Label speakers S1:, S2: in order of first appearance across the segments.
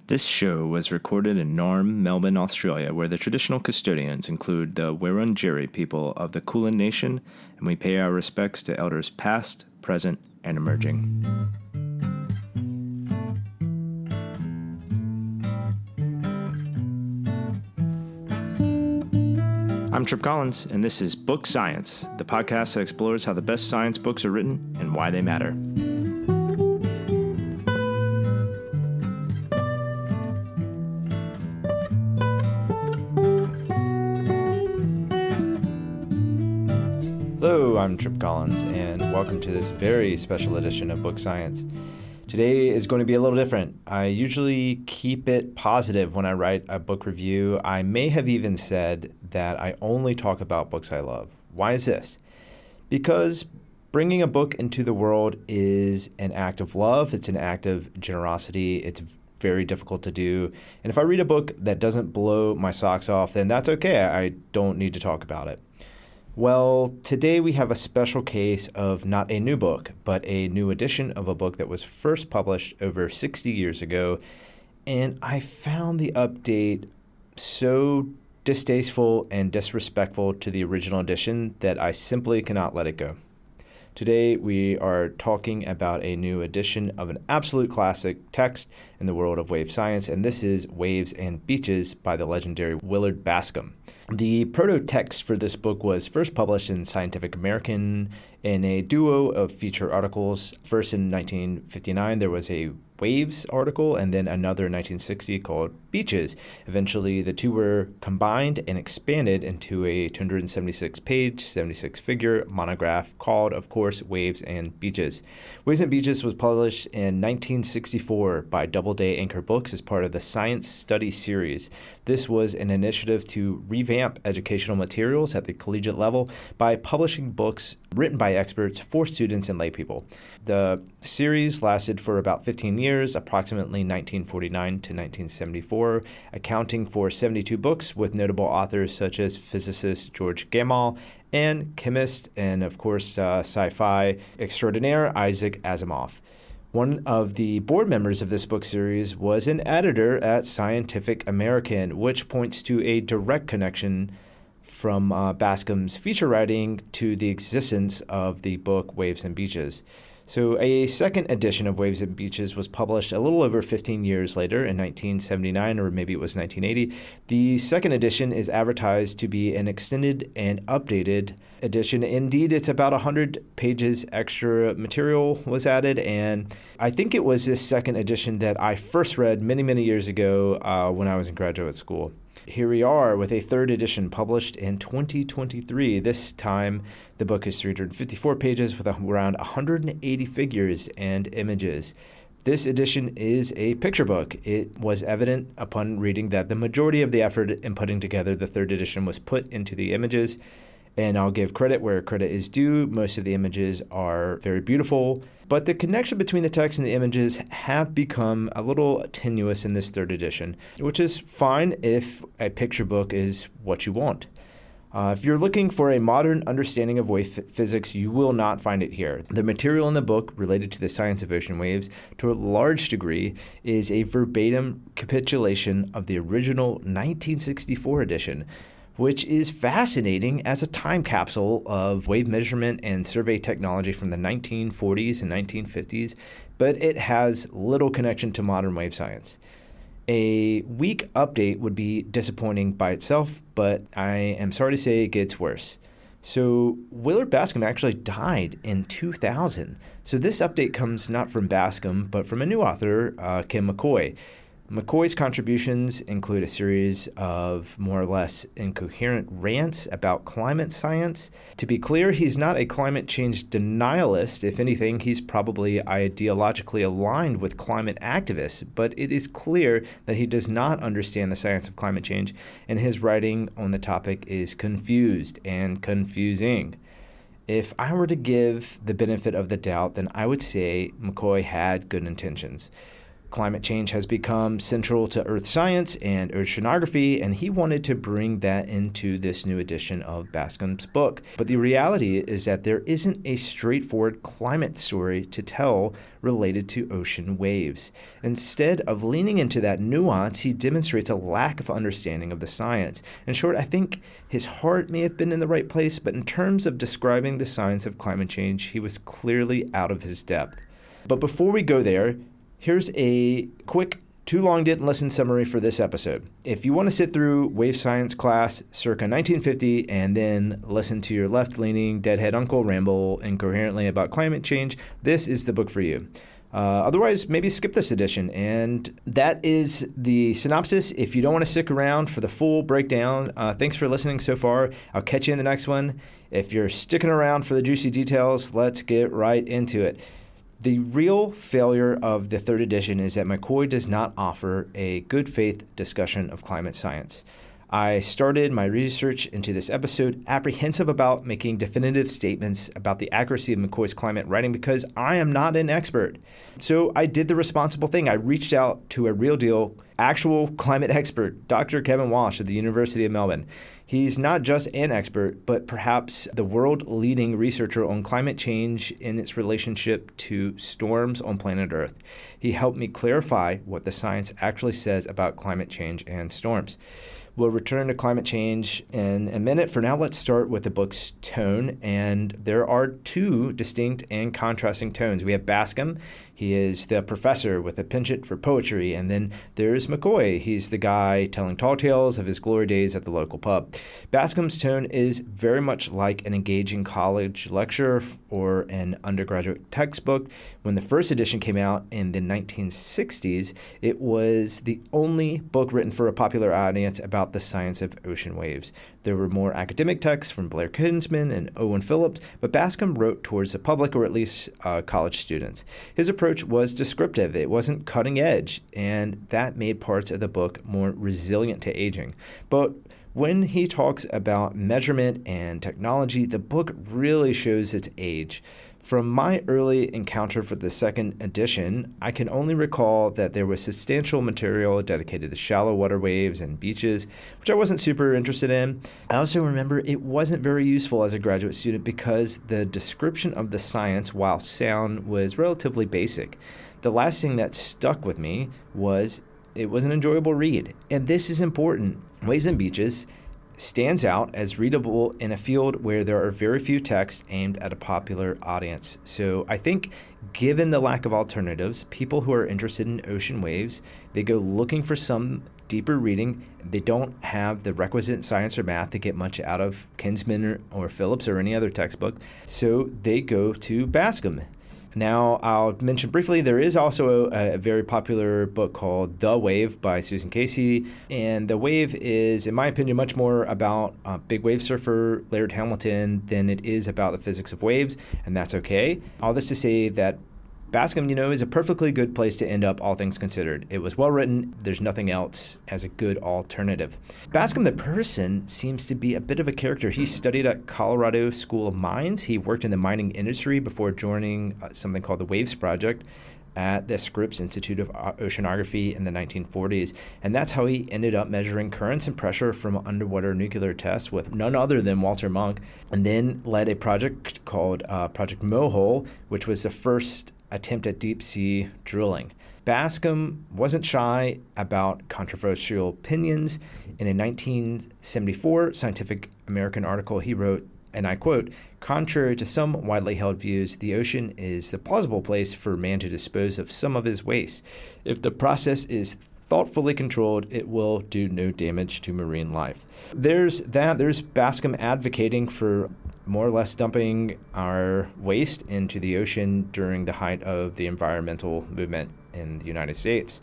S1: This show was recorded in Narm, Melbourne, Australia, where the traditional custodians include the Wurundjeri people of the Kulin Nation, and we pay our respects to elders past, present, and emerging. I'm Trip Collins, and this is Book Science, the podcast that explores how the best science books are written and why they matter. Hello, I'm Trip Collins, and welcome to this very special edition of Book Science. Today is going to be a little different. I usually keep it positive when I write a book review. I may have even said that I only talk about books I love. Why is this? Because bringing a book into the world is an act of love. It's an act of generosity. It's very difficult to do. And if I read a book that doesn't blow my socks off, then that's okay. I don't need to talk about it. Well, today we have a special case of not a new book, but a new edition of a book that was first published over 60 years ago. And I found the update so distasteful and disrespectful to the original edition that I simply cannot let it go. Today we are talking about a new edition of an absolute classic text in the world of wave science, and this is Waves and Beaches by the legendary Willard Bascom. The proto-text for this book was first published in Scientific American in a duo of feature articles. First in 1959, there was a Waves article, and then another in 1960 called Beaches. Eventually, the two were combined and expanded into a 276-page, 76-figure monograph called, of course, Waves and Beaches. Waves and Beaches was published in 1964 by Doubleday Anchor Books as part of the Science Study series. This was an initiative to revamp educational materials at the collegiate level by publishing books written by experts for students and laypeople. The series lasted for about 15 years, approximately 1949 to 1974, accounting for 72 books with notable authors such as physicist George Gamow and chemist and, of course, sci-fi extraordinaire Isaac Asimov. One of the board members of this book series was an editor at Scientific American, which points to a direct connection from Bascom's feature writing to the existence of the book Waves and Beaches. So a second edition of Waves and Beaches was published a little over 15 years later in 1979, or maybe it was 1980. The second edition is advertised to be an extended and updated edition. Indeed, it's about 100 pages extra material was added, and I think it was this second edition that I first read many, many years ago when I was in graduate school. Here we are with a third edition published in 2023. This time, the book is 354 pages with around 180 figures and images. This edition is a picture book. It was evident upon reading that the majority of the effort in putting together the third edition was put into the images. And I'll give credit where credit is due. Most of the images are very beautiful, but the connection between the text and the images have become a little tenuous in this third edition, which is fine if a picture book is what you want. If you're looking for a modern understanding of wave physics, you will not find it here. The material in the book related to the science of ocean waves, to a large degree, is a verbatim capitulation of the original 1964 edition, which is fascinating as a time capsule of wave measurement and survey technology from the 1940s and 1950s, but it has little connection to modern wave science. A weak update would be disappointing by itself, but I am sorry to say it gets worse. So Willard Bascom actually died in 2000. So this update comes not from Bascom, but from a new author, Kim McCoy. McCoy's contributions include a series of more or less incoherent rants about climate science. To be clear, he's not a climate change denialist. If anything, he's probably ideologically aligned with climate activists, but it is clear that he does not understand the science of climate change, and his writing on the topic is confused and confusing. If I were to give the benefit of the doubt, then I would say McCoy had good intentions. Climate change has become central to earth science and oceanography, and he wanted to bring that into this new edition of Bascom's book. But the reality is that there isn't a straightforward climate story to tell related to ocean waves. Instead of leaning into that nuance, he demonstrates a lack of understanding of the science. In short, I think his heart may have been in the right place, but in terms of describing the science of climate change, he was clearly out of his depth. But before we go there, here's a quick too long didn't listen summary for this episode. If you want to sit through wave science class circa 1950 and then listen to your left-leaning deadhead uncle ramble incoherently about climate change, this is the book for you. Otherwise, maybe skip this edition. And that is the synopsis. If you don't want to stick around for the full breakdown, thanks for listening so far. I'll catch you in the next one. If you're sticking around for the juicy details, let's get right into it. The real failure of the third edition is that McCoy does not offer a good faith discussion of climate science. I started my research into this episode apprehensive about making definitive statements about the accuracy of McCoy's climate writing because I am not an expert. So I did the responsible thing. I reached out to a real deal, actual climate expert, Dr. Kevin Walsh of the University of Melbourne. He's not just an expert, but perhaps the world-leading researcher on climate change in its relationship to storms on planet Earth. He helped me clarify what the science actually says about climate change and storms. We'll return to climate change in a minute. For now, let's start with the book's tone. And there are two distinct and contrasting tones. We have Bascom. He is the professor with a penchant for poetry. And then there's McCoy. He's the guy telling tall tales of his glory days at the local pub. Bascom's tone is very much like an engaging college lecture or an undergraduate textbook. When the first edition came out in the 1960s, it was the only book written for a popular audience about the science of ocean waves. There were more academic texts from Blair Kinsman and Owen Phillips, but Bascom wrote towards the public, or at least college students. His approach was descriptive. It wasn't cutting edge, and that made parts of the book more resilient to aging. But when he talks about measurement and technology, the book really shows its age. From my early encounter for the second edition, I can only recall that there was substantial material dedicated to shallow water waves and beaches, which I wasn't super interested in. I also remember it wasn't very useful as a graduate student because the description of the science, while sound, was relatively basic. The last thing that stuck with me was it was an enjoyable read. And this is important. Waves and Beaches stands out as readable in a field where there are very few texts aimed at a popular audience. So I think given the lack of alternatives, people who are interested in ocean waves, they go looking for some deeper reading. They don't have the requisite science or math to get much out of Kinsman or Phillips or any other textbook. So they go to Bascom. Now, I'll mention briefly, there is also a very popular book called The Wave by Susan Casey. And The Wave is, in my opinion, much more about big wave surfer Laird Hamilton than it is about the physics of waves, and that's okay. All this to say that Bascom, is a perfectly good place to end up, all things considered. It was well written. There's nothing else as a good alternative. Bascom, the person, seems to be a bit of a character. He studied at Colorado School of Mines. He worked in the mining industry before joining something called the Waves Project at the Scripps Institute of Oceanography in the 1940s. And that's how he ended up measuring currents and pressure from underwater nuclear tests with none other than Walter Munk, and then led a project called Project Mohole, which was the first attempt at deep sea drilling. Bascom wasn't shy about controversial opinions. In a 1974 Scientific American article, he wrote, and I quote, "Contrary to some widely held views, the ocean is the plausible place for man to dispose of some of his waste. If the process is thoughtfully controlled, it will do no damage to marine life." There's Bascom advocating for more or less dumping our waste into the ocean during the height of the environmental movement in the United States.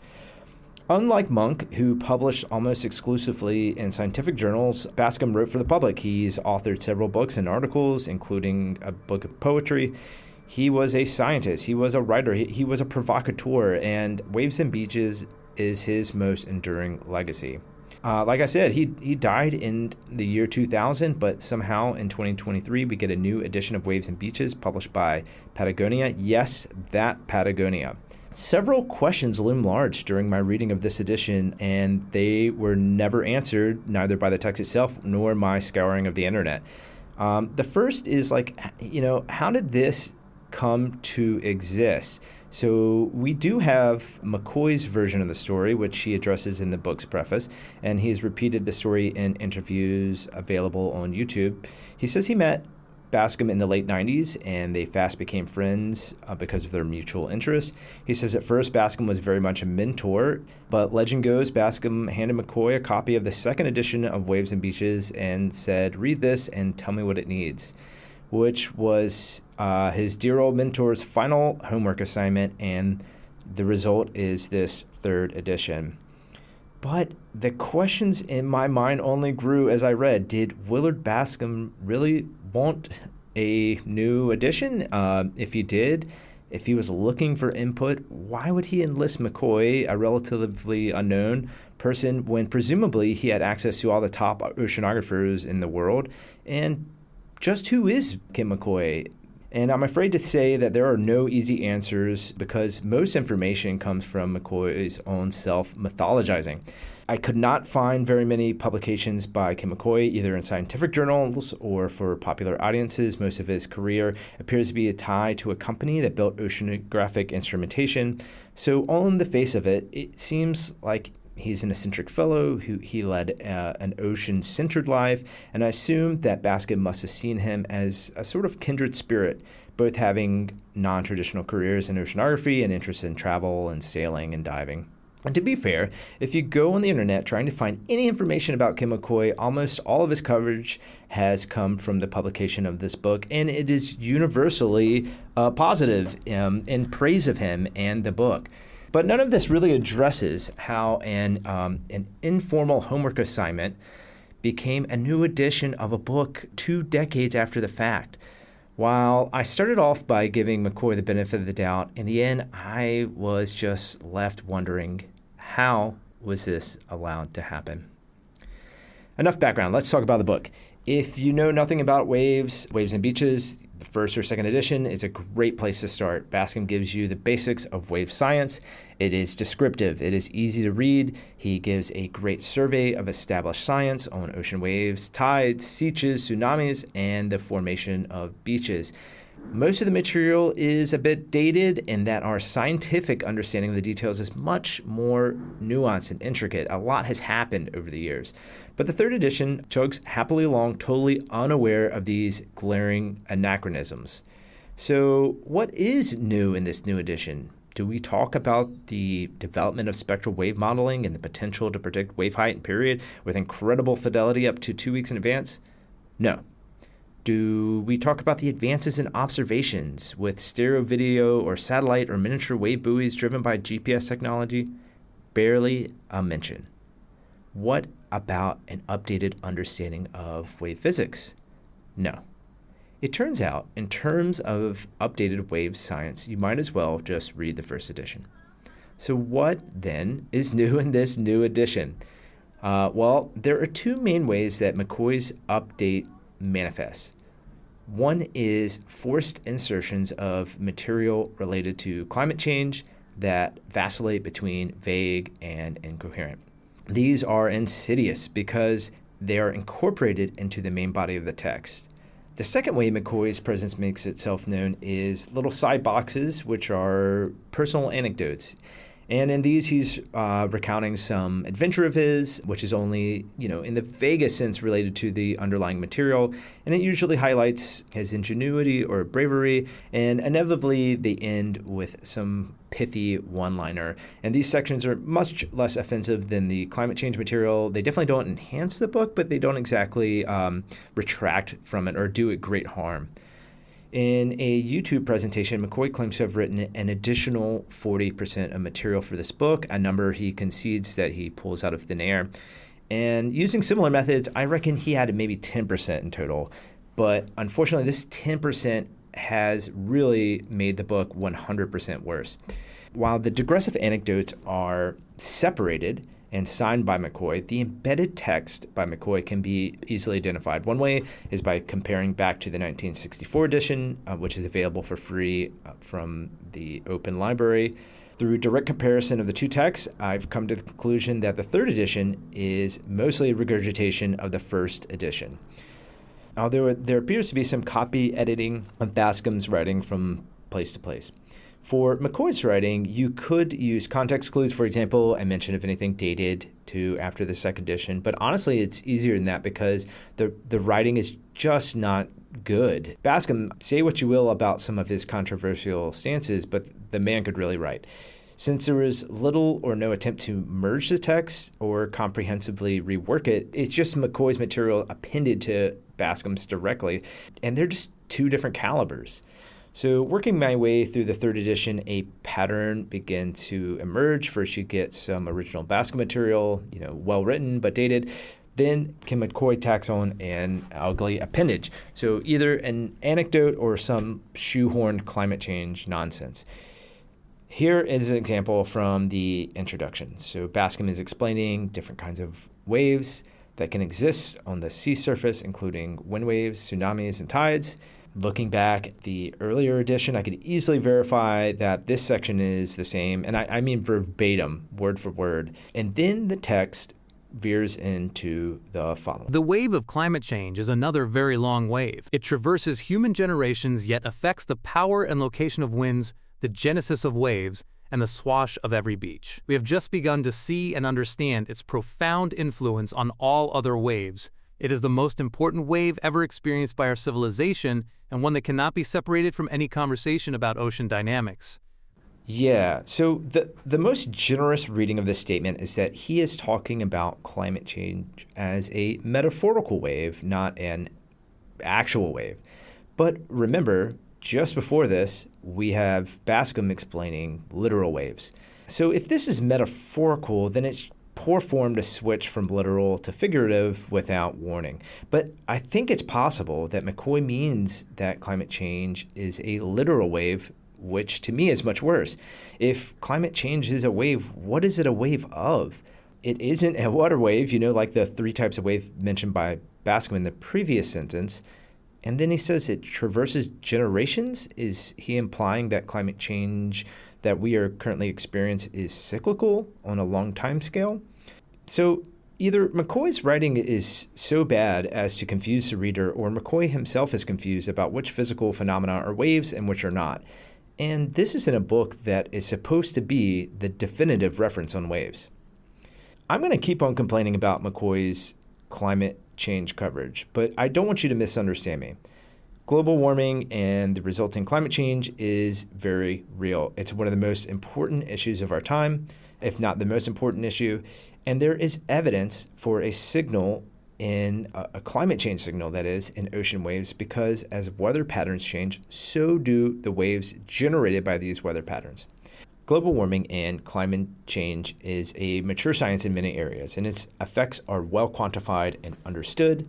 S1: Unlike Munk, who published almost exclusively in scientific journals, Bascom wrote for the public. He's authored several books and articles, including a book of poetry. He was a scientist. He was a writer. He was a provocateur, and Waves and Beaches is his most enduring legacy. Like I said, he died in the year 2000, but somehow in 2023 we get a new edition of Waves and Beaches published by Patagonia. Yes, that Patagonia. Several questions loom large during my reading of this edition, and they were never answered, neither by the text itself nor my scouring of the internet. The first is how did this come to exist? So we do have McCoy's version of the story, which he addresses in the book's preface, and he's repeated the story in interviews available on YouTube. He says he met Bascom in the late 90s, and they fast became friends because of their mutual interests. He says at first Bascom was very much a mentor, but legend goes Bascom handed McCoy a copy of the second edition of Waves and Beaches and said, "Read this and tell me what it needs," which was his dear old mentor's final homework assignment, and the result is this third edition. But the questions in my mind only grew as I read. Did Willard Bascom really want a new edition? If he did, if he was looking for input, why would he enlist McCoy, a relatively unknown person, when presumably he had access to all the top oceanographers in the world? And just who is Kim McCoy? And I'm afraid to say that there are no easy answers because most information comes from McCoy's own self-mythologizing. I could not find very many publications by Kim McCoy, either in scientific journals or for popular audiences. Most of his career appears to be a tie to a company that built oceanographic instrumentation. So on the face of it, it seems like he's an eccentric fellow who he led an ocean-centered life, and I assume that Bascom must have seen him as a sort of kindred spirit, both having non-traditional careers in oceanography and interests in travel and sailing and diving. And to be fair, if you go on the internet trying to find any information about Kim McCoy, almost all of his coverage has come from the publication of this book, and it is universally positive in praise of him and the book. But none of this really addresses how an informal homework assignment became a new edition of a book 2 decades after the fact. While I started off by giving McCoy the benefit of the doubt, in the end, I was just left wondering, how was this allowed to happen? Enough background. Let's talk about the book. If you know nothing about Waves and Beaches, the first or second edition is a great place to start. Bascom gives you the basics of wave science. It is descriptive. It is easy to read. He gives a great survey of established science on ocean waves, tides, seaches, tsunamis, and the formation of beaches. Most of the material is a bit dated in that our scientific understanding of the details is much more nuanced and intricate. A lot has happened over the years. But the third edition chugs happily along, totally unaware of these glaring anachronisms. So what is new in this new edition? Do we talk about the development of spectral wave modeling and the potential to predict wave height and period with incredible fidelity up to 2 weeks in advance? No. Do we talk about the advances in observations with stereo video or satellite or miniature wave buoys driven by GPS technology? Barely a mention. What about an updated understanding of wave physics? No. It turns out, in terms of updated wave science, you might as well just read the first edition. So what, then, is new in this new edition? Well, there are 2 main ways that McCoy's update manifests. One is forced insertions of material related to climate change that vacillate between vague and incoherent. These are insidious because they are incorporated into the main body of the text. The second way McCoy's presence makes itself known is little side boxes, which are personal anecdotes. And in these, he's recounting some adventure of his, which is only, in the vaguest sense related to the underlying material. And it usually highlights his ingenuity or bravery. And inevitably, they end with some pithy one-liner. And these sections are much less offensive than the climate change material. They definitely don't enhance the book, but they don't exactly retract from it or do it great harm. In a YouTube presentation, McCoy claims to have written an additional 40% of material for this book, a number he concedes that he pulls out of thin air. And using similar methods, I reckon he added maybe 10% in total. But unfortunately, this 10% has really made the book 100% worse. While the digressive anecdotes are separated and signed by McCoy, the embedded text by McCoy can be easily identified. One way is by comparing back to the 1964 edition, which is available for free from the Open Library. Through direct comparison of the two texts, I've come to the conclusion that the third edition is mostly a regurgitation of the first edition. Although there appears to be some copy editing of Bascom's writing from place to place. For McCoy's writing, you could use context clues, for example, and mention if anything dated to after the second edition. But honestly, it's easier than that because the writing is just not good. Bascom, say what you will about some of his controversial stances, but the man could really write. Since there was little or no attempt to merge the text or comprehensively rework it, it's just McCoy's material appended to Bascom's directly, and they're just two different calibers. So working my way through the third edition, a pattern began to emerge. First, you get some original Bascom material, well written but dated. Then Kim McCoy tacks on an ugly appendage. So either an anecdote or some shoehorned climate change nonsense. Here is an example from the introduction. So Bascom is explaining different kinds of waves that can exist on the sea surface, including wind waves, tsunamis, and tides. Looking back at the earlier edition, I could easily verify that this section is the same, and I mean verbatim, word for word. And then the text veers into the following.
S2: The wave of climate change is another very long wave. It traverses human generations, yet affects the power and location of winds, the genesis of waves, and the swash of every beach. We have just begun to see and understand its profound influence on all other waves. It is the most important wave ever experienced by our civilization, and one that cannot be separated from any conversation about ocean dynamics.
S1: Yeah, so the most generous reading of this statement is that he is talking about climate change as a metaphorical wave, not an actual wave. But remember, just before this, we have Bascom explaining literal waves. So if this is metaphorical, then it's poor form to switch from literal to figurative without warning. But I think it's possible that McCoy means that climate change is a literal wave, which to me is much worse. If climate change is a wave, what is it a wave of? It isn't a water wave, like the three types of wave mentioned by Bascom in the previous sentence. And then he says it traverses generations. Is he implying that climate change that we are currently experiencing is cyclical on a long time scale? So either McCoy's writing is so bad as to confuse the reader, or McCoy himself is confused about which physical phenomena are waves and which are not. And this isn't a book that is supposed to be the definitive reference on waves. I'm going to keep on complaining about McCoy's climate change coverage, but I don't want you to misunderstand me. Global warming and the resulting climate change is very real. It's one of the most important issues of our time, if not the most important issue. And there is evidence for a signal in a climate change signal, that is, in ocean waves, because as weather patterns change, so do the waves generated by these weather patterns. Global warming and climate change is a mature science in many areas, and its effects are well quantified and understood.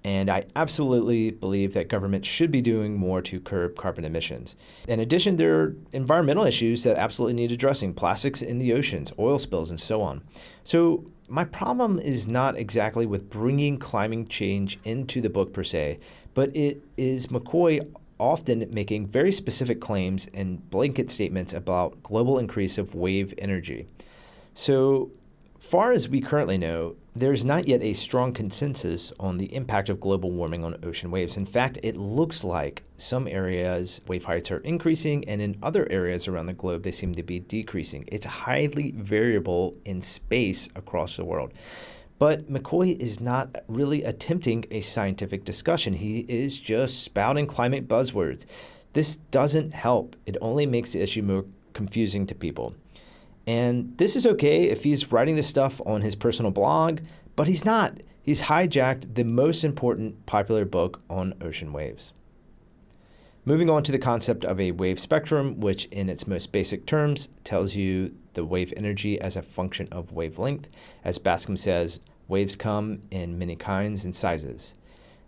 S1: And I absolutely believe that governments should be doing more to curb carbon emissions. In addition, there are environmental issues that absolutely need addressing: plastics in the oceans, oil spills, and so on. So my problem is not exactly with bringing climate change into the book per se, but it is McCoy often making very specific claims and blanket statements about global increase of wave energy. So far as we currently know, there's not yet a strong consensus on the impact of global warming on ocean waves. In fact, it looks like some areas wave heights are increasing, and in other areas around the globe, they seem to be decreasing. It's highly variable in space across the world. But McCoy is not really attempting a scientific discussion. He is just spouting climate buzzwords. This doesn't help. It only makes the issue more confusing to people. And this is okay if he's writing this stuff on his personal blog, but he's not. He's hijacked the most important popular book on ocean waves. Moving on to the concept of a wave spectrum, which in its most basic terms tells you the wave energy as a function of wavelength. As Bascom says, waves come in many kinds and sizes.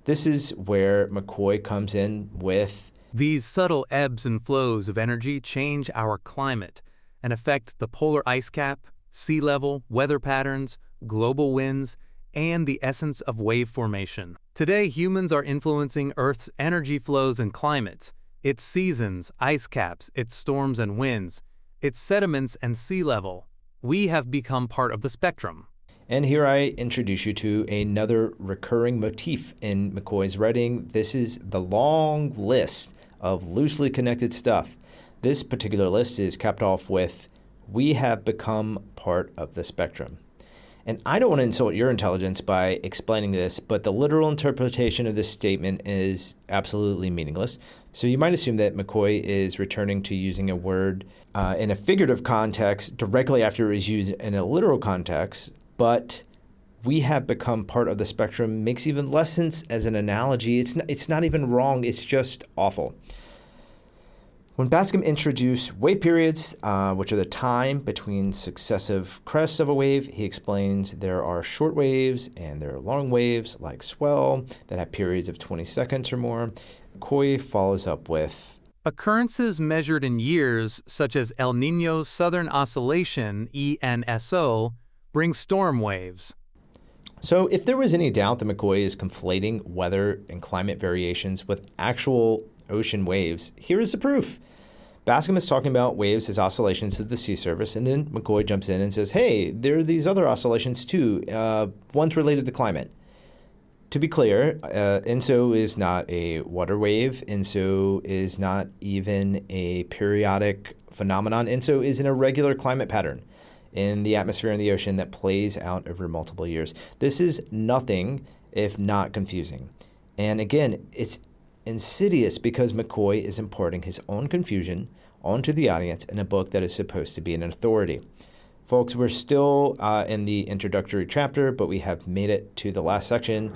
S1: This is where McCoy comes in with,
S2: these subtle ebbs and flows of energy change our climate and affect the polar ice cap, sea level, weather patterns, global winds, and the essence of wave formation. Today, humans are influencing Earth's energy flows and climates, its seasons, ice caps, its storms and winds. its sediments and sea level. We have become part of the spectrum.
S1: And here I introduce you to another recurring motif in McCoy's writing. This is the long list of loosely connected stuff. This particular list is capped off with, "We have become part of the spectrum." And I don't want to insult your intelligence by explaining this, but the literal interpretation of this statement is absolutely meaningless. So you might assume that McCoy is returning to using a word in a figurative context directly after it was used in a literal context. But "we have become part of the spectrum" makes even less sense as an analogy. It's not even wrong. It's just awful. When Bascom introduced wave periods, which are the time between successive crests of a wave, he explains there are short waves and there are long waves, like swell, that have periods of 20 seconds or more. McCoy follows up with,
S2: Occurrences measured in years, such as El Niño's Southern Oscillation, ENSO, bring storm waves.
S1: So if there was any doubt that McCoy is conflating weather and climate variations with actual ocean waves, here is the proof. Bascom is talking about waves as oscillations of the sea surface, and then McCoy jumps in and says, hey, there are these other oscillations too, one's related to climate. To be clear, ENSO is not a water wave. ENSO is not even a periodic phenomenon. ENSO is an irregular climate pattern in the atmosphere and the ocean that plays out over multiple years. This is nothing if not confusing. And again, it's insidious because McCoy is imparting his own confusion onto the audience in a book that is supposed to be an authority. Folks, we're still in the introductory chapter, but we have made it to the last section,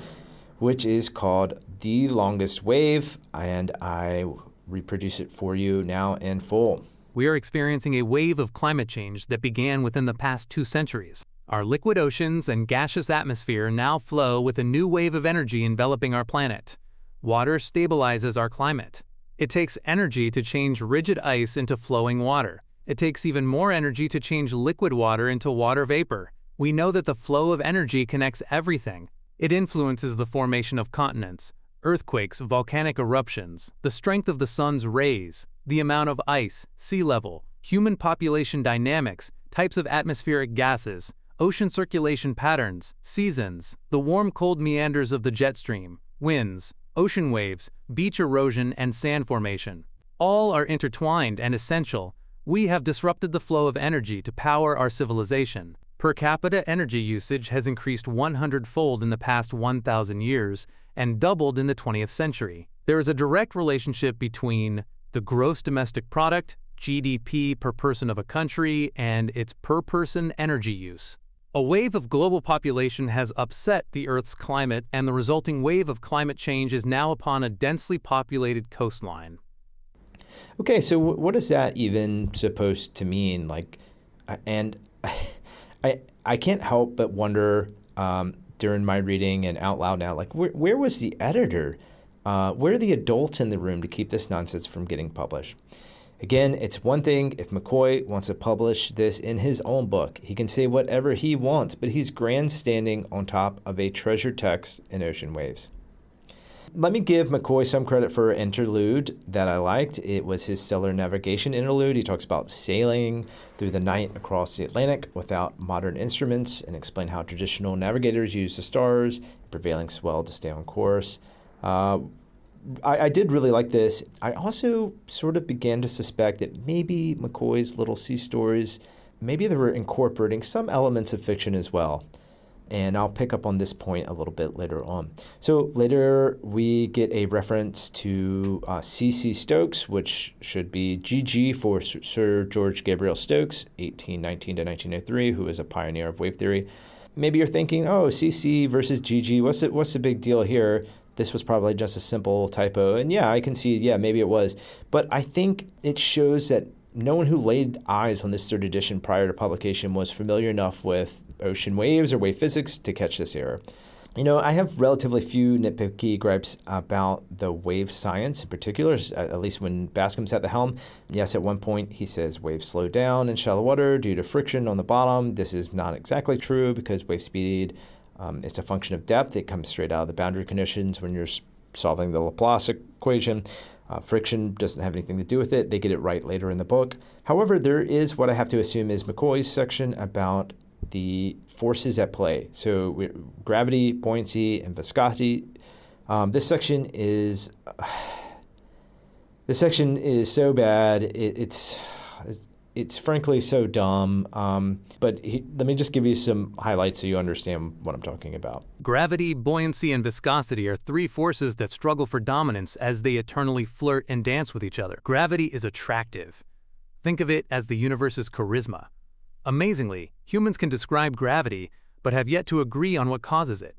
S1: which is called The Longest Wave, and I reproduce it for you now in full.
S2: We are experiencing a wave of climate change that began within the past 2 centuries. Our liquid oceans and gaseous atmosphere now flow with a new wave of energy enveloping our planet. Water stabilizes our climate. It takes energy to change rigid ice into flowing water. It takes even more energy to change liquid water into water vapor. We know that the flow of energy connects everything. It influences the formation of continents, earthquakes, volcanic eruptions, the strength of the sun's rays, the amount of ice, sea level, human population dynamics, types of atmospheric gases, ocean circulation patterns, seasons, the warm-cold meanders of the jet stream, winds, ocean waves, beach erosion, and sand formation. All are intertwined and essential. We have disrupted the flow of energy to power our civilization. Per capita energy usage has increased 100-fold in the past 1,000 years and doubled in the 20th century. There is a direct relationship between the gross domestic product, GDP per person of a country, and its per-person energy use. A wave of global population has upset the Earth's climate, and the resulting wave of climate change is now upon a densely populated coastline.
S1: Okay, so what is that even supposed to mean? I can't help but wonder during my reading and out loud now, where was the editor? Where are the adults in the room to keep this nonsense from getting published? Again, it's one thing if McCoy wants to publish this in his own book. He can say whatever he wants, but he's grandstanding on top of a treasured text in Ocean Waves. Let me give McCoy some credit for an interlude that I liked. It was his stellar navigation interlude. He talks about sailing through the night across the Atlantic without modern instruments and explain how traditional navigators use the stars, prevailing swell to stay on course. I did really like this. I also sort of began to suspect that maybe McCoy's little sea stories, maybe they were incorporating some elements of fiction as well. And I'll pick up on this point a little bit later on. So later we get a reference to C.C. Stokes, which should be G.G. for Sir George Gabriel Stokes, 1819 to 1903, who is a pioneer of wave theory. Maybe you're thinking, oh, C.C. versus G.G., what's the big deal here? This was probably just a simple typo. And yeah, I can see, maybe it was. But I think it shows that no one who laid eyes on this third edition prior to publication was familiar enough with ocean waves or wave physics to catch this error. I have relatively few nitpicky gripes about the wave science in particular, at least when Bascom's at the helm. Yes, at one point he says waves slow down in shallow water due to friction on the bottom. This is not exactly true because wave speed is a function of depth. It comes straight out of the boundary conditions when you're solving the Laplace equation. Friction doesn't have anything to do with it. They get it right later in the book. However, there is what I have to assume is McCoy's section about the forces at play. So gravity, buoyancy, and viscosity. This section is so bad. It's frankly so dumb. But let me just give you some highlights so you understand what I'm talking about.
S2: Gravity, buoyancy, and viscosity are three forces that struggle for dominance as they eternally flirt and dance with each other. Gravity is attractive. Think of it as the universe's charisma. Amazingly, humans can describe gravity, but have yet to agree on what causes it.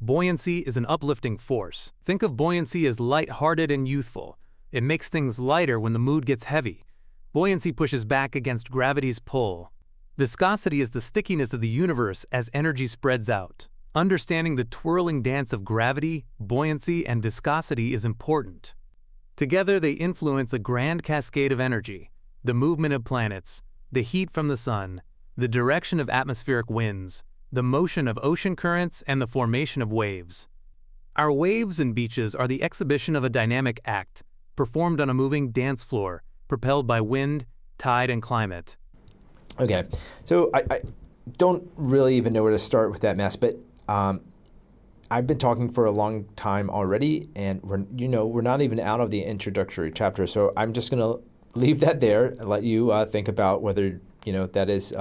S2: Buoyancy is an uplifting force. Think of buoyancy as light-hearted and youthful. It makes things lighter when the mood gets heavy. Buoyancy pushes back against gravity's pull. Viscosity is the stickiness of the universe as energy spreads out. Understanding the twirling dance of gravity, buoyancy, and viscosity is important. Together, they influence a grand cascade of energy, the movement of planets, the heat from the sun, the direction of atmospheric winds, the motion of ocean currents, and the formation of waves. Our waves and beaches are the exhibition of a dynamic act, performed on a moving dance floor, propelled by wind, tide, and climate.
S1: Okay, so I don't really even know where to start with that mess, but I've been talking for a long time already, and we're not even out of the introductory chapter, so I'm just going to leave that there and let you think about whether that is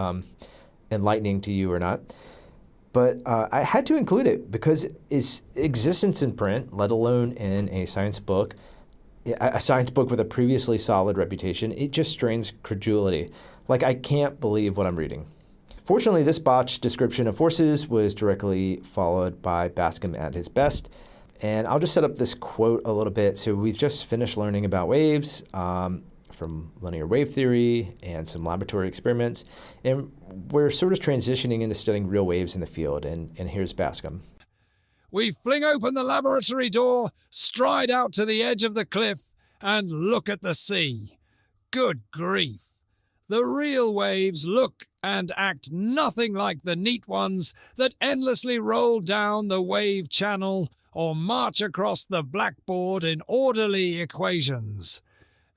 S1: enlightening to you or not. But I had to include it because its existence in print, let alone in a science book with a previously solid reputation, it just strains credulity. Like, I can't believe what I'm reading. Fortunately, this botched description of forces was directly followed by Bascom at his best. And I'll just set up this quote a little bit. So we've just finished learning about waves from linear wave theory and some laboratory experiments. And we're sort of transitioning into studying real waves in the field. And here's Bascom.
S3: We fling open the laboratory door, stride out to the edge of the cliff, and look at the sea. Good grief! The real waves look and act nothing like the neat ones that endlessly roll down the wave channel or march across the blackboard in orderly equations.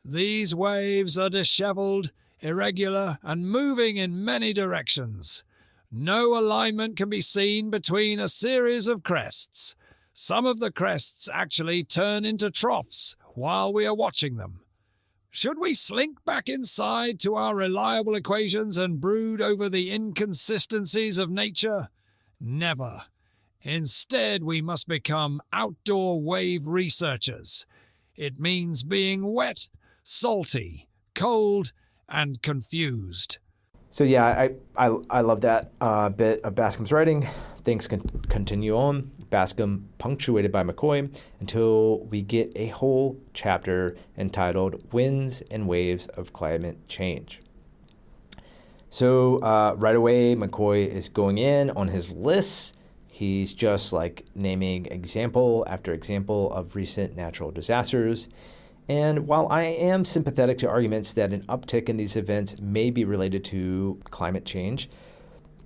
S3: These waves are disheveled, irregular, and moving in many directions. No alignment can be seen between a series of crests. Some of the crests actually turn into troughs while we are watching them. Should we slink back inside to our reliable equations and brood over the inconsistencies of nature? Never. Instead, we must become outdoor wave researchers. It means being wet, salty, cold, and confused.
S1: So yeah, I love that bit of Bascom's writing. Things can continue on. Bascom punctuated by McCoy until we get a whole chapter entitled Winds and Waves of Climate Change. So right away, McCoy is going in on his lists. He's just like naming example after example of recent natural disasters. And while I am sympathetic to arguments that an uptick in these events may be related to climate change,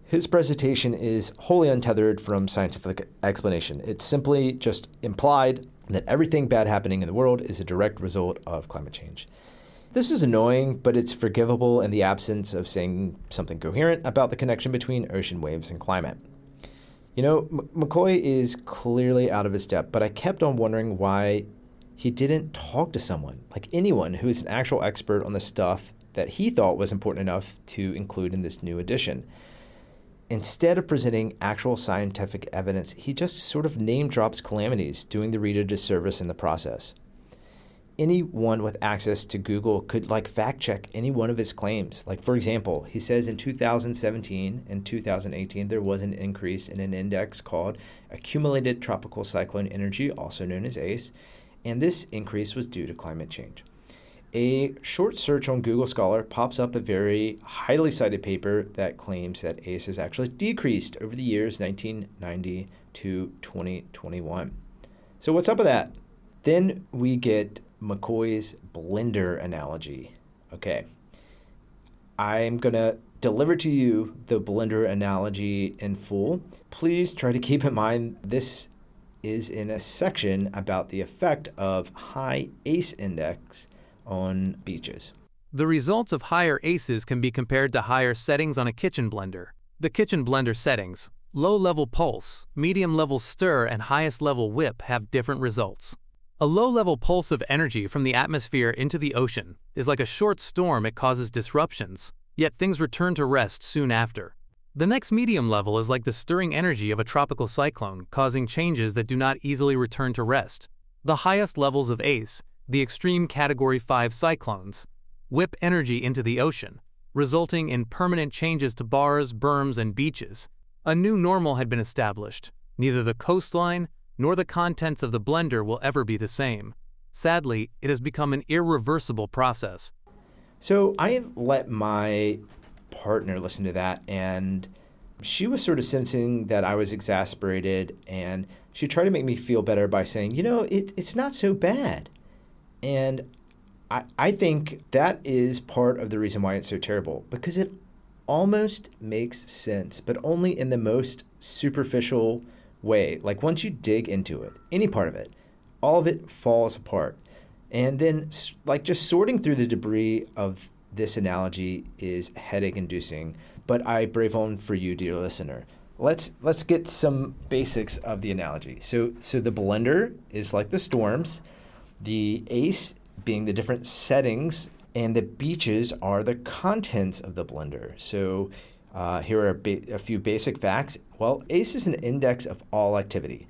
S1: his presentation is wholly untethered from scientific explanation. It's simply just implied that everything bad happening in the world is a direct result of climate change. This is annoying, but it's forgivable in the absence of saying something coherent about the connection between ocean waves and climate. McCoy is clearly out of his depth, but I kept on wondering why he didn't talk to someone, like anyone who is an actual expert on the stuff that he thought was important enough to include in this new edition. Instead of presenting actual scientific evidence, he just sort of name drops calamities, doing the reader disservice in the process. Anyone with access to Google could fact check any one of his claims. Like, for example, he says in 2017 and 2018, there was an increase in an index called Accumulated Tropical Cyclone Energy, also known as ACE, and this increase was due to climate change. A short search on Google Scholar pops up a very highly cited paper that claims that ACE has actually decreased over the years 1990 to 2021. So what's up with that? Then we get McCoy's blender analogy. Okay, I'm going to deliver to you the blender analogy in full. Please try to keep in mind this is in a section about the effect of high ACE index on beaches.
S2: The results of higher ACEs can be compared to higher settings on a kitchen blender. The kitchen blender settings, low-level pulse, medium-level stir, and highest-level whip have different results. A low-level pulse of energy from the atmosphere into the ocean is like a short storm. It causes disruptions, yet things return to rest soon after. The next medium level is like the stirring energy of a tropical cyclone, causing changes that do not easily return to rest. The highest levels of ACE, the extreme Category 5 cyclones, whip energy into the ocean, resulting in permanent changes to bars, berms, and beaches. A new normal had been established. Neither the coastline nor the contents of the blender will ever be the same. Sadly, it has become an irreversible process.
S1: So I let my partner listen to that, and she was sort of sensing that I was exasperated, and she tried to make me feel better by saying, it's not so bad. And I think that is part of the reason why it's so terrible, because it almost makes sense, but only in the most superficial way. Like once you dig into it, any part of it, all of it falls apart. And then like just sorting through the debris of this analogy is headache inducing, but I brave on for you, dear listener. Let's get some basics of the analogy. So the blender is like the storms, the ACE being the different settings, and the beaches are the contents of the blender. So here are a few basic facts. Well, ACE is an index of all activity.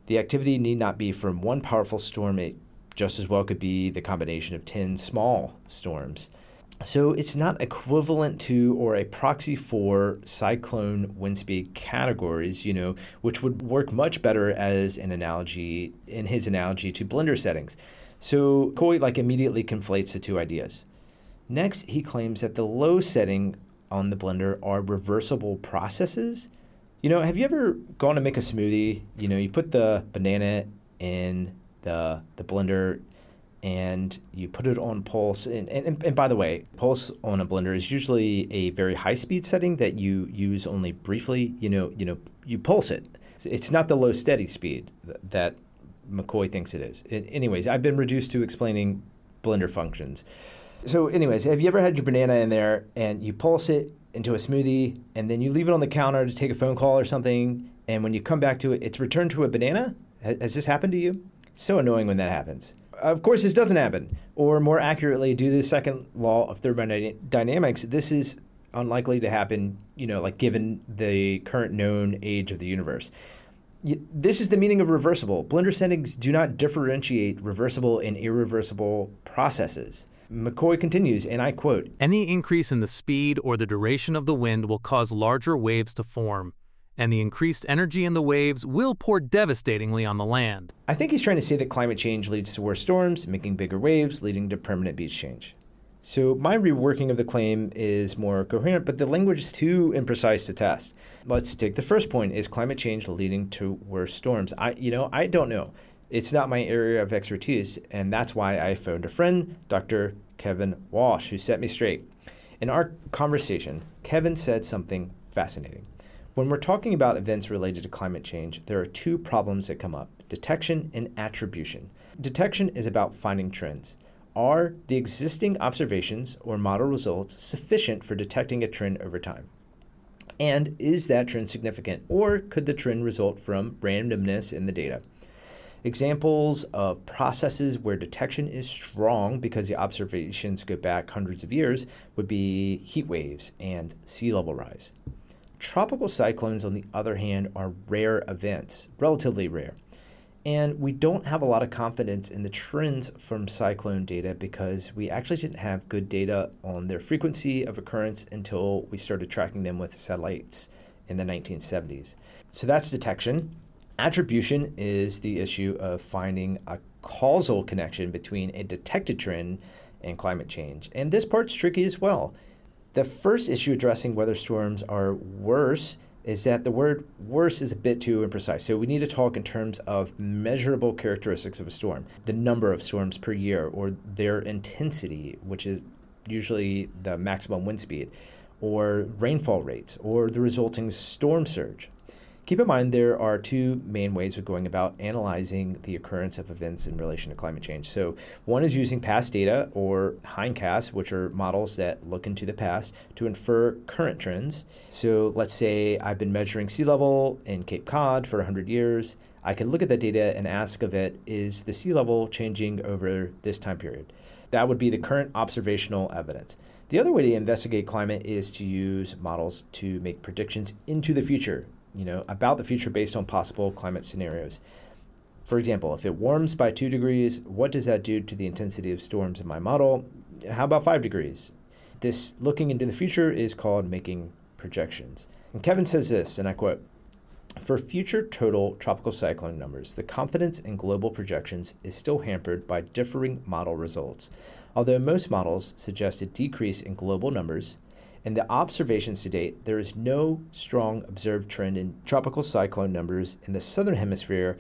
S1: The activity need not be from one powerful storm. It just as well could be the combination of 10 small storms. So it's not equivalent to or a proxy for cyclone wind speed categories, which would work much better as an analogy, in his analogy, to blender settings. So McCoy immediately conflates the two ideas. Next, he claims that the low setting on the blender are reversible processes. Have you ever gone to make a smoothie? You put the banana in the blender and you put it on pulse. And by the way, pulse on a blender is usually a very high speed setting that you use only briefly. You pulse it. It's not the low steady speed that McCoy thinks it is. Anyways, I've been reduced to explaining blender functions. So anyways, have you ever had your banana in there and you pulse it into a smoothie and then you leave it on the counter to take a phone call or something, and when you come back to it, it's returned to a banana? Has this happened to you? So annoying when that happens. Of course, this doesn't happen. Or more accurately, due to the second law of thermodynamics, this is unlikely to happen, given the current known age of the universe. This is the meaning of reversible. Blender settings do not differentiate reversible and irreversible processes. McCoy continues, and I quote,
S2: "Any increase in the speed or the duration of the wind will cause larger waves to form, and the increased energy in the waves will pour devastatingly on the land."
S1: I think he's trying to say that climate change leads to worse storms, making bigger waves, leading to permanent beach change. So my reworking of the claim is more coherent, but the language is too imprecise to test. Let's take the first point. Is climate change leading to worse storms? I don't know. It's not my area of expertise, and that's why I phoned a friend, Dr. Kevin Walsh, who set me straight. In our conversation, Kevin said something fascinating. When we're talking about events related to climate change, there are two problems that come up: detection and attribution. Detection is about finding trends. Are the existing observations or model results sufficient for detecting a trend over time? And is that trend significant, or could the trend result from randomness in the data? Examples of processes where detection is strong because the observations go back hundreds of years would be heat waves and sea level rise. Tropical cyclones, on the other hand, are rare events, relatively rare. And we don't have a lot of confidence in the trends from cyclone data because we actually didn't have good data on their frequency of occurrence until we started tracking them with satellites in the 1970s. So that's detection. Attribution is the issue of finding a causal connection between a detected trend and climate change. And this part's tricky as well. The first issue addressing whether storms are worse is that the word worse is a bit too imprecise. So we need to talk in terms of measurable characteristics of a storm, the number of storms per year, or their intensity, which is usually the maximum wind speed, or rainfall rates, or the resulting storm surge. Keep in mind there are two main ways of going about analyzing the occurrence of events in relation to climate change. So one is using past data, or hindcasts, which are models that look into the past to infer current trends. So let's say I've been measuring sea level in Cape Cod for 100 years. I can look at that data and ask of it, is the sea level changing over this time period? That would be the current observational evidence. The other way to investigate climate is to use models to make predictions into the future, about the future based on possible climate scenarios. For example, if it warms by 2 degrees, what does that do to the intensity of storms in my model? How about 5 degrees? This looking into the future is called making projections. And Kevin says this, and I quote, "For future total tropical cyclone numbers, the confidence in global projections is still hampered by differing model results. Although most models suggest a decrease in global numbers, in the observations to date, there is no strong observed trend in tropical cyclone numbers in the southern hemisphere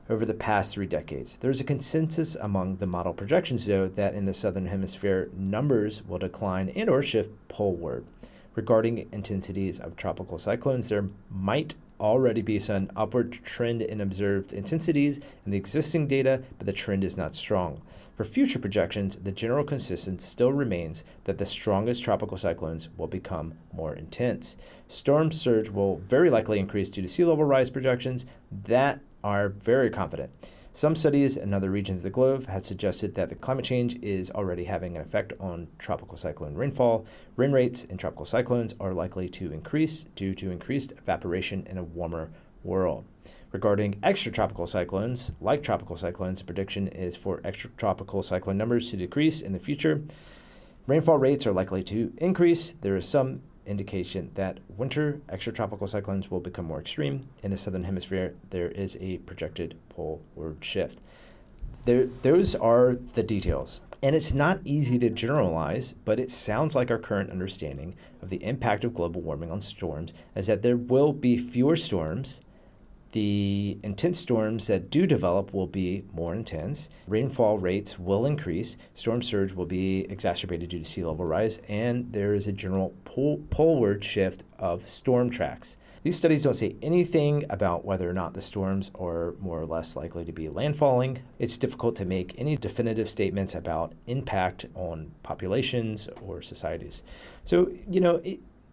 S1: over the past 3 decades. There is a consensus among the model projections, though, that in the southern hemisphere, numbers will decline and or shift poleward. Regarding intensities of tropical cyclones, there might already be some upward trend in observed intensities in the existing data, but the trend is not strong. For future projections, the general consensus still remains that the strongest tropical cyclones will become more intense. Storm surge will very likely increase due to sea level rise projections that are very confident. Some studies in other regions of the globe have suggested that the climate change is already having an effect on tropical cyclone rainfall. Rain rates in tropical cyclones are likely to increase due to increased evaporation in a warmer world. Regarding extratropical cyclones, like tropical cyclones, the prediction is for extratropical cyclone numbers to decrease in the future. Rainfall rates are likely to increase. There is some indication that winter extratropical cyclones will become more extreme. In the southern hemisphere, there is a projected poleward shift. Those are the details. And it's not easy to generalize, but it sounds like our current understanding of the impact of global warming on storms is that there will be fewer storms. The intense storms that do develop will be more intense. Rainfall rates will increase. Storm surge will be exacerbated due to sea level rise. And there is a general poleward shift of storm tracks. These studies don't say anything about whether or not the storms are more or less likely to be landfalling. It's difficult to make any definitive statements about impact on populations or societies. So,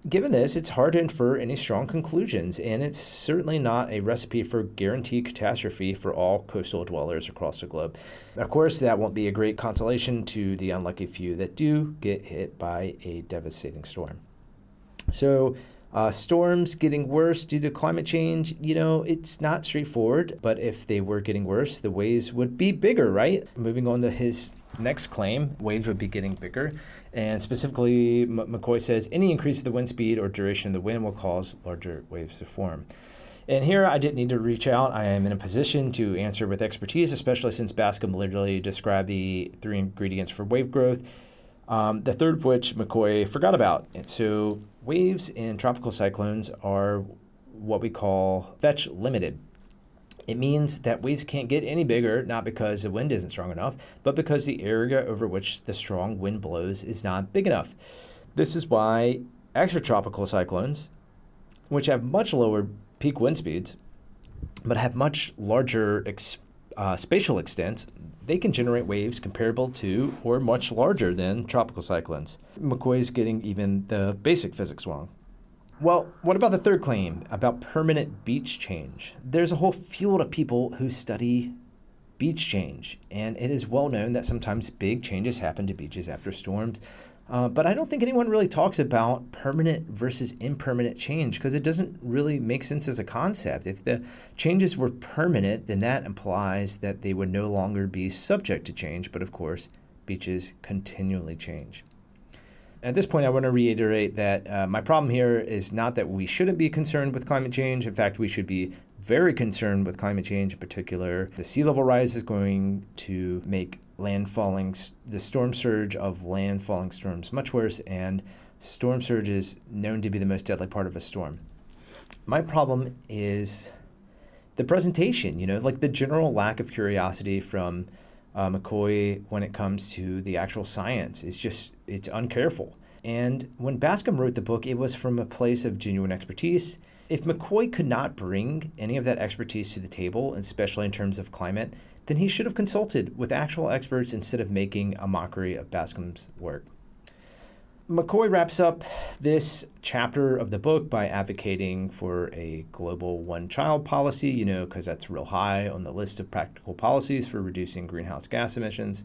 S1: given this, it's hard to infer any strong conclusions, and it's certainly not a recipe for guaranteed catastrophe for all coastal dwellers across the globe. Of course, that won't be a great consolation to the unlucky few that do get hit by a devastating storm. So, storms getting worse due to climate change, it's not straightforward, but if they were getting worse, the waves would be bigger, right? Moving on to his next claim, waves would be getting bigger. And specifically, McCoy says, any increase in the wind speed or duration of the wind will cause larger waves to form. And here I didn't need to reach out. I am in a position to answer with expertise, especially since Bascom literally described the 3 ingredients for wave growth, the third of which McCoy forgot about. And so waves in tropical cyclones are what we call fetch limited. It means that waves can't get any bigger, not because the wind isn't strong enough, but because the area over which the strong wind blows is not big enough. This is why extratropical cyclones, which have much lower peak wind speeds, but have much larger spatial extents, they can generate waves comparable to or much larger than tropical cyclones. McCoy's getting even the basic physics wrong. Well, what about the third claim about permanent beach change? There's a whole field of people who study beach change, and it is well known that sometimes big changes happen to beaches after storms. But I don't think anyone really talks about permanent versus impermanent change because it doesn't really make sense as a concept. If the changes were permanent, then that implies that they would no longer be subject to change. But of course, beaches continually change. At this point, I want to reiterate that my problem here is not that we shouldn't be concerned with climate change. In fact, we should be very concerned with climate change in particular. The sea level rise is going to make the storm surge of landfalling storms much worse, and storm surge is known to be the most deadly part of a storm. My problem is the presentation, like the general lack of curiosity from McCoy when it comes to the actual science. It's uncareful. And when Bascom wrote the book, it was from a place of genuine expertise. If McCoy could not bring any of that expertise to the table, especially in terms of climate, then he should have consulted with actual experts instead of making a mockery of Bascom's work. McCoy wraps up this chapter of the book by advocating for a global one-child policy, because that's real high on the list of practical policies for reducing greenhouse gas emissions.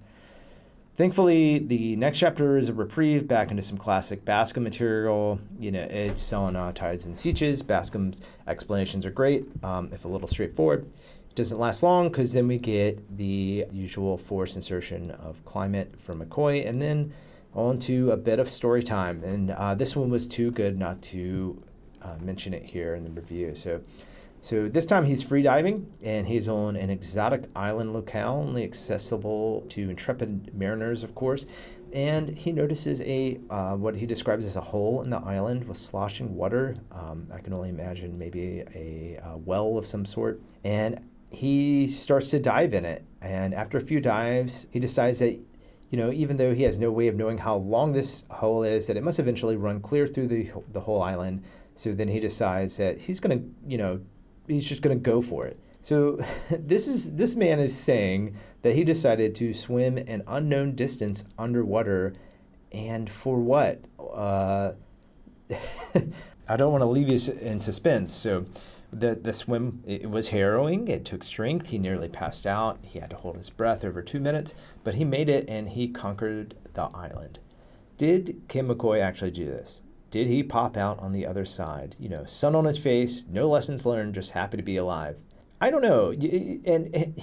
S1: Thankfully, the next chapter is a reprieve back into some classic Bascom material. It's on tides and sieges. Bascom's explanations are great, if a little straightforward. It doesn't last long because then we get the usual forced insertion of climate from McCoy, and then on to a bit of story time. And this one was too good not to mention it here in the review. So this time he's free diving, and he's on an exotic island locale, only accessible to intrepid mariners, of course. And he notices what he describes as a hole in the island with sloshing water. I can only imagine maybe a well of some sort. And he starts to dive in it. And after a few dives, he decides that even though he has no way of knowing how long this hole is, that it must eventually run clear through the whole island. So then he decides that he's going to, he's just going to go for it. So this man is saying that he decided to swim an unknown distance underwater, and for what? I don't want to leave you in suspense. So the swim, it was harrowing. It took strength. He nearly passed out. He had to hold his breath over 2 minutes, but he made it, and he conquered the island. Did Kim McCoy actually do this? Did he pop out on the other side? Sun on his face, no lessons learned, just happy to be alive. I don't know. And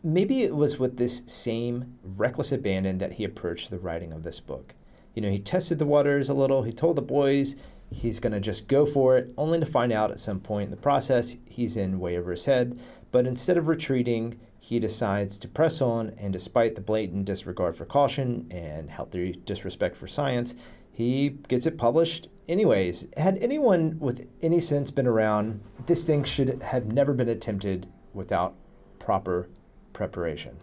S1: maybe it was with this same reckless abandon that he approached the writing of this book. He tested the waters a little. He told the boys he's going to just go for it, only to find out at some point in the process he's in way over his head. But instead of retreating, he decides to press on, and despite the blatant disregard for caution and healthy disrespect for science, he gets it published anyways. Had anyone with any sense been around, this thing should have never been attempted without proper preparation.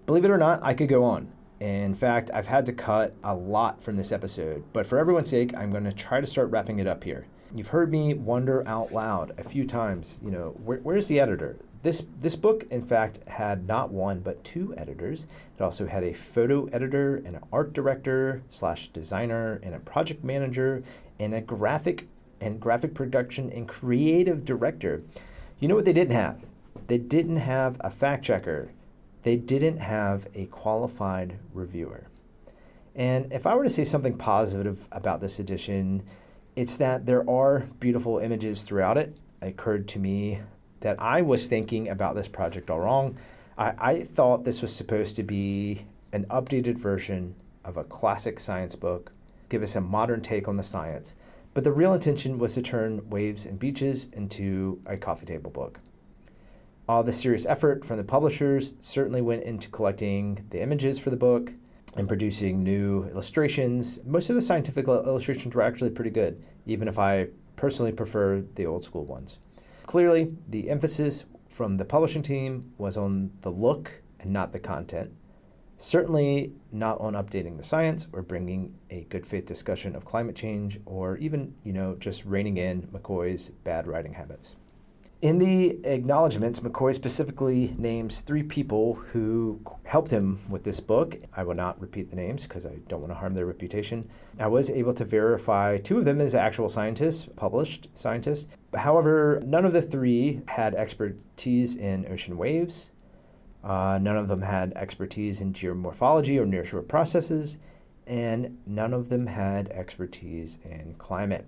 S1: Believe it or not, I could go on. In fact, I've had to cut a lot from this episode, but for everyone's sake, I'm going to try to start wrapping it up here. You've heard me wonder out loud a few times, where's the editor? This book, in fact, had not one, but two editors. It also had a photo editor and an art director / designer and a project manager and a graphic production and creative director. You know what they didn't have? They didn't have a fact checker. They didn't have a qualified reviewer. And if I were to say something positive about this edition, it's that there are beautiful images throughout it. It occurred to me that I was thinking about this project all wrong. I thought this was supposed to be an updated version of a classic science book, give us a modern take on the science. But the real intention was to turn Waves and Beaches into a coffee table book. All the serious effort from the publishers certainly went into collecting the images for the book and producing new illustrations. Most of the scientific illustrations were actually pretty good, even if I personally prefer the old school ones. Clearly, the emphasis from the publishing team was on the look and not the content. Certainly not on updating the science or bringing a good faith discussion of climate change or even, just reining in McCoy's bad writing habits. In the acknowledgments, McCoy specifically names 3 people who helped him with this book. I will not repeat the names because I don't want to harm their reputation. I was able to verify 2 of them as actual scientists, published scientists. However, none of the 3 had expertise in ocean waves. None of them had expertise in geomorphology or nearshore processes. And none of them had expertise in climate.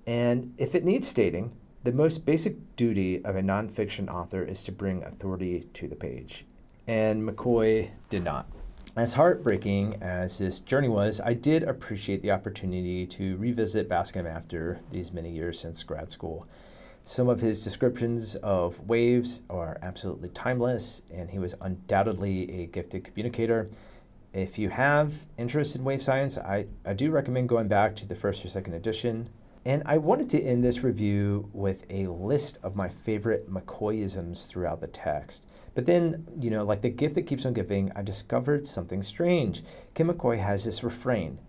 S1: And if it needs stating, the most basic duty of a nonfiction author is to bring authority to the page, and McCoy did not. As heartbreaking as this journey was, I did appreciate the opportunity to revisit Bascom after these many years since grad school. Some of his descriptions of waves are absolutely timeless, and he was undoubtedly a gifted communicator. If you have interest in wave science, I do recommend going back to the first or second edition. And I wanted to end this review with a list of my favorite McCoyisms throughout the text. But then, like the gift that keeps on giving, I discovered something strange. Kim McCoy has this refrain,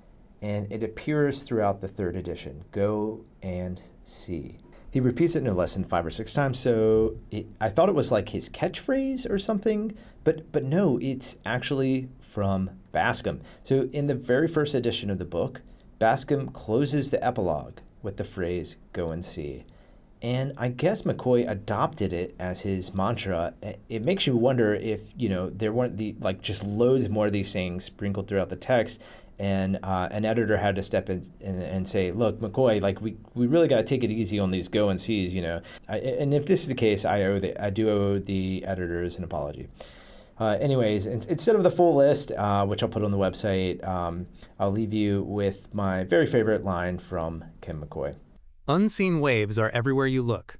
S1: and it appears throughout the 3rd edition. Go and see. He repeats it no less than 5 or 6 times, so I thought it was like his catchphrase or something, but no, it's actually from Bascom. So in the very first edition of the book, Bascom closes the epilogue with the phrase, "Go and see." And I guess McCoy adopted it as his mantra. It makes you wonder if, there weren't just loads more of these sayings sprinkled throughout the text, and an editor had to step in and say, look, McCoy, we really got to take it easy on these go and sees, and if this is the case, I do owe the editors an apology. Anyways, instead of the full list, which I'll put on the website, I'll leave you with my very favorite line from Kim McCoy.
S2: Unseen waves are everywhere you look.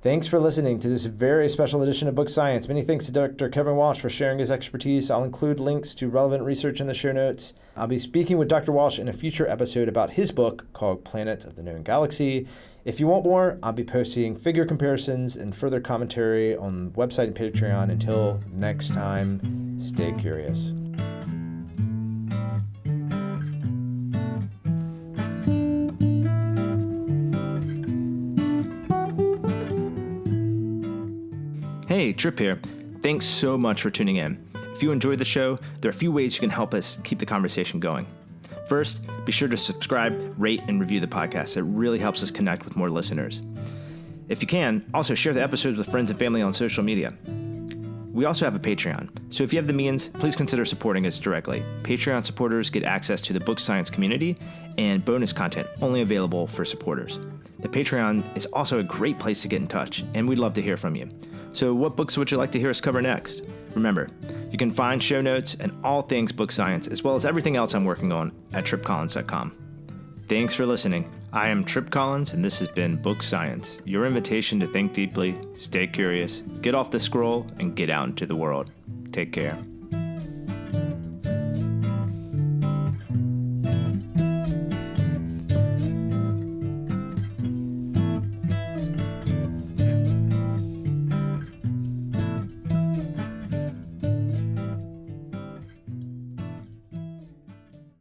S1: Thanks for listening to this very special edition of Book Science. Many thanks to Dr. Kevin Walsh for sharing his expertise. I'll include links to relevant research in the show notes. I'll be speaking with Dr. Walsh in a future episode about his book called Planets of the Known Galaxy. If you want more, I'll be posting figure comparisons and further commentary on the website and Patreon. Until next time, stay curious. Hey, Trip here. Thanks so much for tuning in. If you enjoyed the show, there are a few ways you can help us keep the conversation going. First, be sure to subscribe, rate, and review the podcast. It really helps us connect with more listeners. If you can, also share the episodes with friends and family on social media. We also have a Patreon, so if you have the means, please consider supporting us directly. Patreon supporters get access to the Book Science community and bonus content only available for supporters. The Patreon is also a great place to get in touch, and we'd love to hear from you. So what books would you like to hear us cover next? Remember, you can find show notes and all things Book Science, as well as everything else I'm working on at tripcollins.com. Thanks for listening. I am Trip Collins, and this has been Book Science, your invitation to think deeply, stay curious, get off the scroll, and get out into the world. Take care.